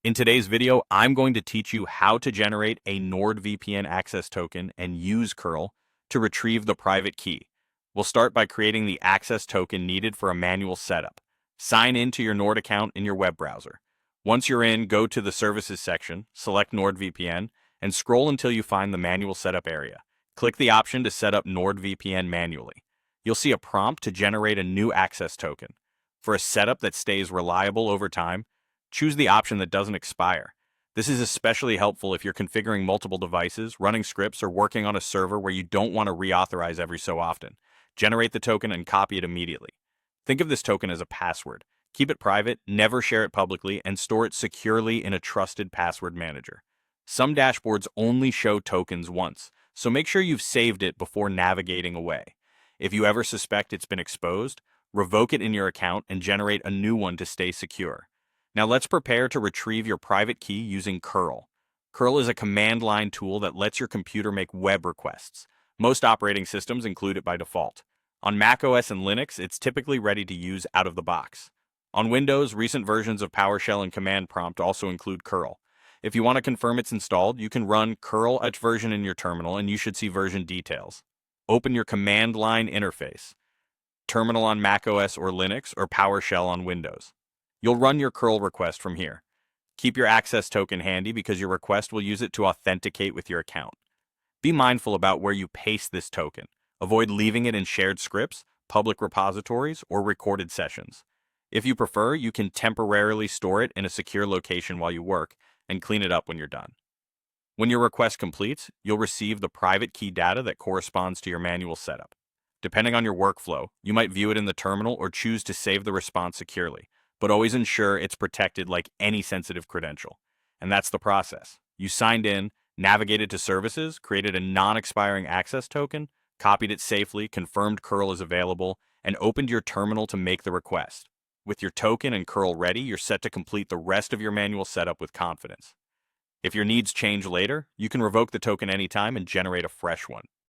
In today's video, I'm going to teach you how to generate a NordVPN access token and use curl to retrieve the private key. We'll start by creating the access token needed for a manual setup. Sign in to your Nord account in your web browser. Once you're in, go to the Services section, select NordVPN, and scroll until you find the manual setup area. Click the option to set up NordVPN manually. You'll see a prompt to generate a new access token. For a setup that stays reliable over time, choose the option that doesn't expire. This is especially helpful if you're configuring multiple devices, running scripts, or working on a server where you don't want to reauthorize every so often. Generate the token and copy it immediately. Think of this token as a password. Keep it private, never share it publicly, and store it securely in a trusted password manager. Some dashboards only show tokens once, so make sure you've saved it before navigating away. If you ever suspect it's been exposed, revoke it in your account and generate a new one to stay secure. Now let's prepare to retrieve your private key using curl. Curl is a command line tool that lets your computer make web requests. Most operating systems include it by default. On macOS and Linux, it's typically ready to use out of the box. On Windows, recent versions of PowerShell and Command Prompt also include curl. If you want to confirm it's installed, you can run curl at version in your terminal and you should see version details. Open your command line interface. Terminal on macOS or Linux, or PowerShell on Windows. You'll run your curl request from here. Keep your access token handy because your request will use it to authenticate with your account. Be mindful about where you paste this token. Avoid leaving it in shared scripts, public repositories, or recorded sessions. If you prefer, you can temporarily store it in a secure location while you work and clean it up when you're done. When your request completes, you'll receive the private key data that corresponds to your manual setup. Depending on your workflow, you might view it in the terminal or choose to save the response securely, but always ensure it's protected like any sensitive credential. And that's the process. You signed in, navigated to services, created a non-expiring access token, copied it safely, confirmed curl is available, and opened your terminal to make the request. With your token and curl ready, you're set to complete the rest of your manual setup with confidence. If your needs change later, you can revoke the token anytime and generate a fresh one.